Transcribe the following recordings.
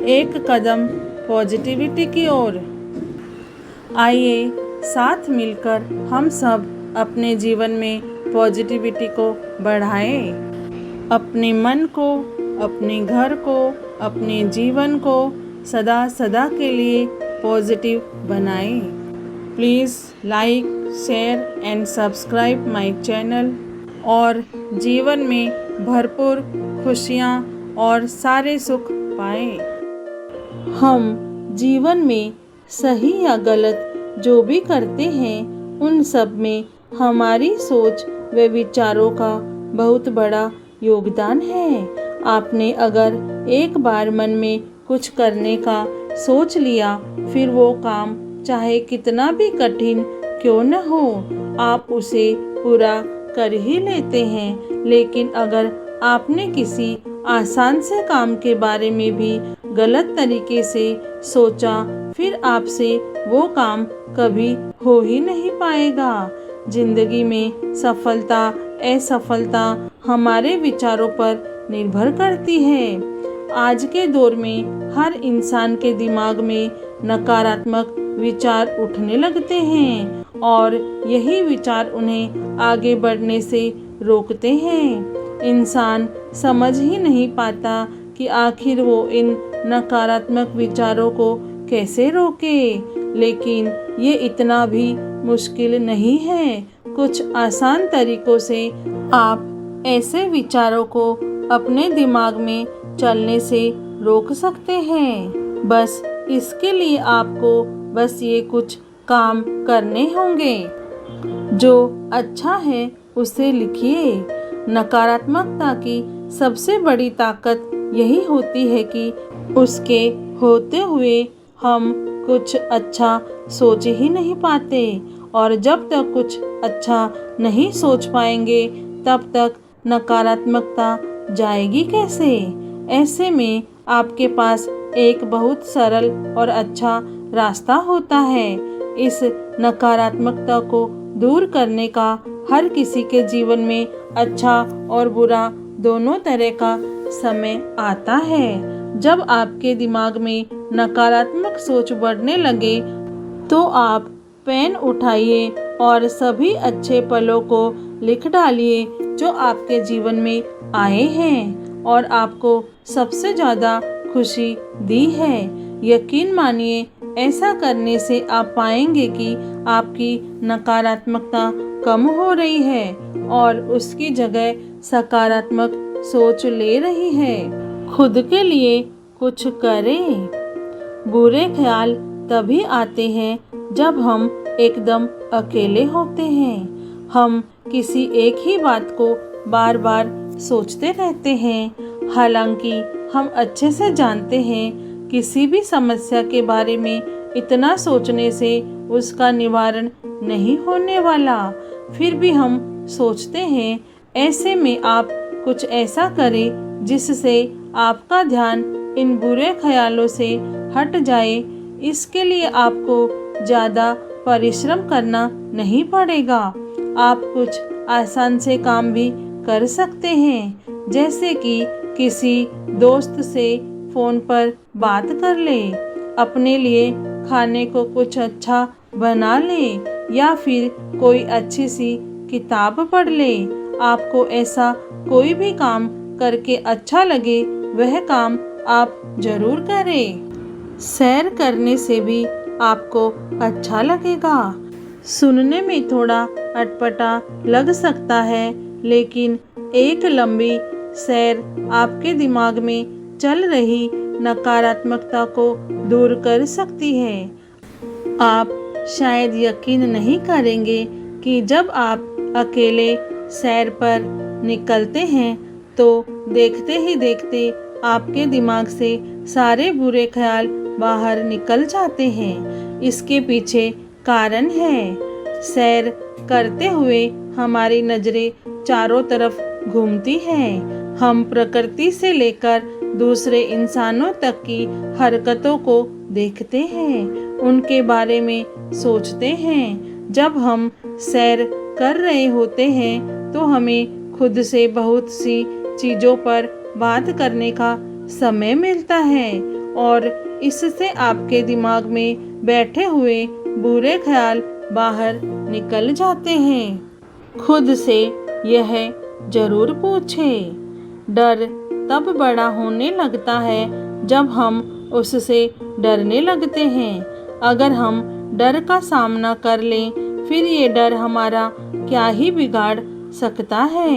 एक कदम पॉजिटिविटी की ओर। आइए साथ मिलकर हम सब अपने जीवन में पॉजिटिविटी को बढ़ाएं। अपने मन को, अपने घर को, अपने जीवन को सदा सदा के लिए पॉजिटिव बनाएं। Please like, share and subscribe my channel और जीवन में भरपूर खुशियाँ और सारे सुख पाएं। हम जीवन में सही या गलत जो भी करते हैं उन सब में हमारी सोच व विचारों का बहुत बड़ा योगदान है। आपने अगर एक बार मन में कुछ करने का सोच लिया, फिर वो काम चाहे कितना भी कठिन क्यों न हो, आप उसे पूरा कर ही लेते हैं। लेकिन अगर आपने किसी आसान से काम के बारे में भी गलत तरीके से सोचा, फिर आपसे वो काम कभी हो ही नहीं पाएगा। जिंदगी में सफलता असफलता हमारे विचारों पर निर्भर करती है। आज के दौर में हर इंसान के दिमाग में नकारात्मक विचार उठने लगते हैं और यही विचार उन्हें आगे बढ़ने से रोकते हैं। इंसान समझ ही नहीं पाता कि आखिर वो इन नकारात्मक विचारों को कैसे रोके। लेकिन ये इतना भी मुश्किल नहीं है। कुछ आसान तरीकों से आप ऐसे विचारों को अपने दिमाग में चलने से रोक सकते हैं। बस इसके लिए आपको बस ये कुछ काम करने होंगे। जो अच्छा है उसे लिखिए। नकारात्मकता की सबसे बड़ी ताकत यही होती है कि उसके होते हुए हम कुछ अच्छा सोच ही नहीं पाते, और जब तक कुछ अच्छा नहीं सोच पाएंगे तब तक नकारात्मकता जाएगी कैसे। ऐसे में आपके पास एक बहुत सरल और अच्छा रास्ता होता है। इस नकारात्मकता को दूर करने का हर किसी के जीवन में अच्छा और बुरा दोनों तरह का समय आता है। जब आपके दिमाग में नकारात्मक सोच बढ़ने लगे तो आप पेन उठाइए और सभी अच्छे पलों को लिख डालिए जो आपके जीवन में आए हैं और आपको सबसे ज़्यादा खुशी दी है। यकीन मानिए, ऐसा करने से आप पाएंगे कि आपकी नकारात्मकता कम हो रही है और उसकी जगह सकारात्मक सोच ले रही है। खुद के लिए कुछ करें। बुरे ख्याल तभी आते हैं जब हम एकदम अकेले होते हैं। हम किसी एक ही बात को बार बार सोचते रहते हैं, हालांकि हम अच्छे से जानते हैं किसी भी समस्या के बारे में इतना सोचने से उसका निवारण नहीं होने वाला। फिर भी हम सोचते हैं। ऐसे में आप कुछ ऐसा करें जिससे आपका ध्यान इन बुरे ख्यालों से हट जाए। इसके लिए आपको ज़्यादा परिश्रम करना नहीं पड़ेगा। आप कुछ आसान से काम भी कर सकते हैं, जैसे कि किसी दोस्त से फ़ोन पर बात कर ले, अपने लिए खाने को कुछ अच्छा बना ले या फिर कोई अच्छी सी किताब पढ़ ले। आपको ऐसा कोई भी काम करके अच्छा लगे वह काम आप ज़रूर करें। सैर करने से भी आपको अच्छा लगेगा। सुनने में थोड़ा अटपटा लग सकता है, लेकिन एक लंबी सैर आपके दिमाग में चल रही नकारात्मकता को दूर कर सकती है। आप शायद यकीन नहीं करेंगे कि जब आप अकेले सैर पर निकलते हैं तो देखते ही देखते आपके दिमाग से सारे बुरे ख्याल बाहर निकल जाते हैं। इसके पीछे कारण है, सैर करते हुए हमारी नज़रें चारों तरफ घूमती हैं। हम प्रकृति से लेकर दूसरे इंसानों तक की हरकतों को देखते हैं, उनके बारे में सोचते हैं। जब हम सैर कर रहे होते हैं तो हमें खुद से बहुत सी चीज़ों पर बात करने का समय मिलता है और इससे आपके दिमाग में बैठे हुए बुरे ख्याल बाहर निकल जाते हैं। खुद से यह जरूर पूछें, डर तब बड़ा होने लगता है जब हम उससे डरने लगते हैं। अगर हम डर का सामना कर लें, फिर ये डर हमारा क्या ही बिगाड़ सकता है।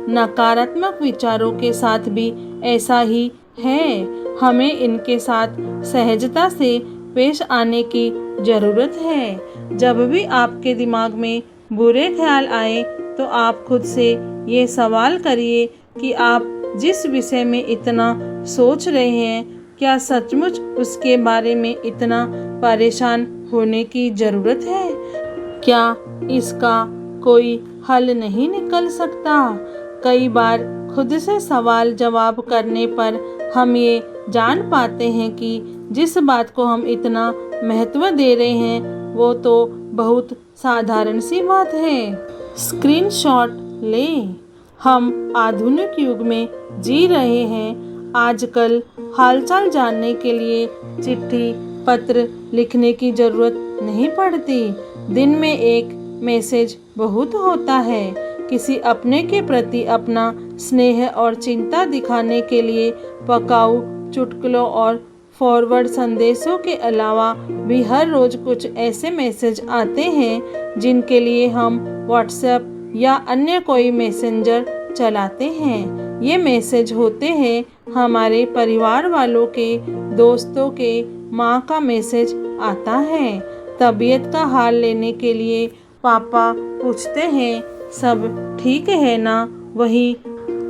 नकारात्मक विचारों के साथ भी ऐसा ही है। हमें इनके साथ सहजता से पेश आने की ज़रूरत है। जब भी आपके दिमाग में बुरे ख्याल आए तो आप खुद से ये सवाल करिए कि आप जिस विषय में इतना सोच रहे हैं, क्या सचमुच उसके बारे में इतना परेशान होने की ज़रूरत है? क्या इसका कोई हल नहीं निकल सकता? कई बार खुद से सवाल जवाब करने पर हम ये जान पाते हैं कि जिस बात को हम इतना महत्व दे रहे हैं वो तो बहुत साधारण सी बात है। स्क्रीनशॉट लें। हम आधुनिक युग में जी रहे हैं। आजकल हालचाल जानने के लिए चिट्ठी पत्र लिखने की ज़रूरत नहीं पड़ती। दिन में एक मैसेज बहुत होता है। किसी अपने के प्रति अपना स्नेह और चिंता दिखाने के लिए पकाऊ चुटकुलों और फॉरवर्ड संदेशों के अलावा भी हर रोज़ कुछ ऐसे मैसेज आते हैं जिनके लिए हम व्हाट्सएप या अन्य कोई मैसेंजर चलाते हैं। ये मैसेज होते हैं हमारे परिवार वालों के, दोस्तों के। माँ का मैसेज आता है तबीयत का हाल लेने के लिए। पापा पूछते हैं सब ठीक है ना। वही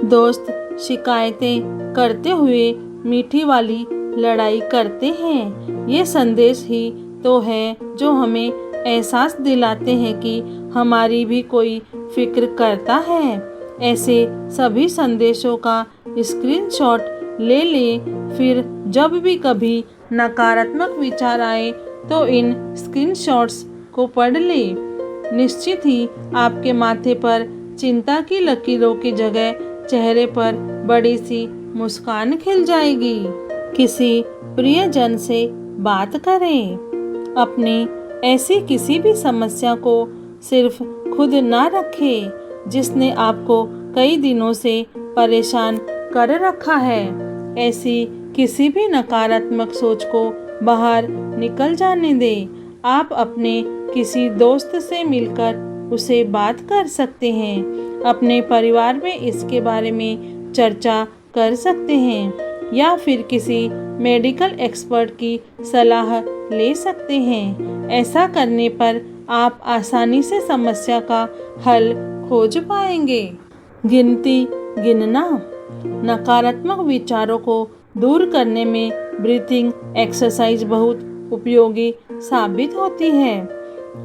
दोस्त शिकायतें करते हुए मीठी वाली लड़ाई करते हैं। ये संदेश ही तो है जो हमें एहसास दिलाते हैं कि हमारी भी कोई फिक्र करता है। ऐसे सभी संदेशों का स्क्रीनशॉट ले लें। फिर जब भी कभी नकारात्मक विचार आए तो इन स्क्रीनशॉट्स को पढ़ लें। निश्चित ही आपके माथे पर चिंता की लकीरों की जगह चेहरे पर बड़ी सी मुस्कान खिल जाएगी। किसी प्रियजन से बात करें। अपनी ऐसी किसी भी समस्या को सिर्फ खुद ना रखें जिसने आपको कई दिनों से परेशान कर रखा है। ऐसी किसी भी नकारात्मक सोच को बाहर निकल जाने दें। आप अपने किसी दोस्त से मिलकर उसे बात कर सकते हैं। अपने परिवार में इसके बारे में चर्चा कर सकते हैं या फिर किसी मेडिकल एक्सपर्ट की सलाह ले सकते हैं। ऐसा करने पर आप आसानी से समस्या का हल खोज पाएंगे। गिनती गिनना। नकारात्मक विचारों को दूर करने में ब्रीथिंग एक्सरसाइज बहुत उपयोगी साबित होती है।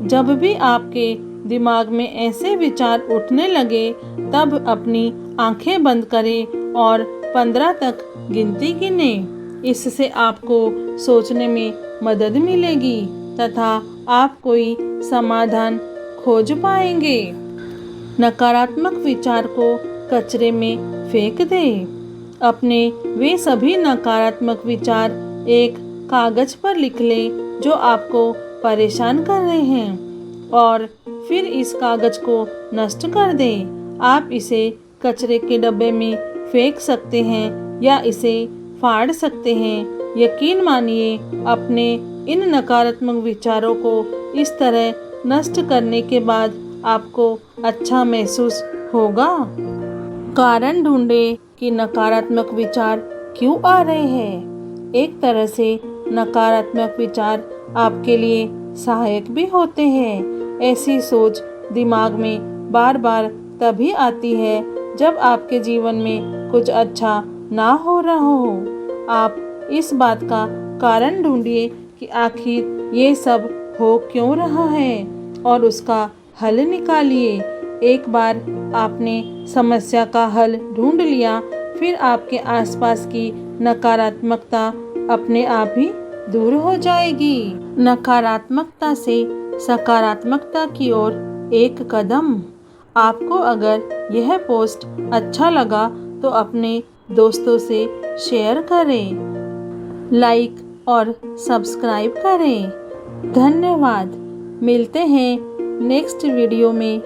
जब भी आपके दिमाग में ऐसे विचार उठने लगे तब अपनी आंखें बंद करें और 15 तक गिनती गिनें। इससे आपको सोचने में मदद मिलेगी तथा आप कोई समाधान खोज पाएंगे। नकारात्मक विचार को कचरे में फेंक दें। अपने वे सभी नकारात्मक विचार एक कागज पर लिख लें जो आपको परेशान कर रहे हैं और फिर इस कागज को नष्ट कर दें। आप इसे कचरे के डब्बे में फेंक सकते हैं या इसे फाड़ सकते हैं। यकीन मानिए, अपने इन नकारात्मक विचारों को इस तरह नष्ट करने के बाद आपको अच्छा महसूस होगा। कारण ढूंढें कि नकारात्मक विचार क्यों आ रहे हैं। एक तरह से नकारात्मक विचार आपके लिए सहायक भी होते हैं। ऐसी सोच दिमाग में बार बार तभी आती है जब आपके जीवन में कुछ अच्छा ना हो रहा हो। आप इस बात का कारण ढूंढिए कि आखिर ये सब हो क्यों रहा है और उसका हल निकालिए। एक बार आपने समस्या का हल ढूंढ लिया, फिर आपके आसपास की नकारात्मकता अपने आप ही दूर हो जाएगी। नकारात्मकता से सकारात्मकता की ओर एक कदम। आपको अगर यह पोस्ट अच्छा लगा तो अपने दोस्तों से शेयर करें। लाइक और सब्सक्राइब करें। धन्यवाद। मिलते हैं नेक्स्ट वीडियो में।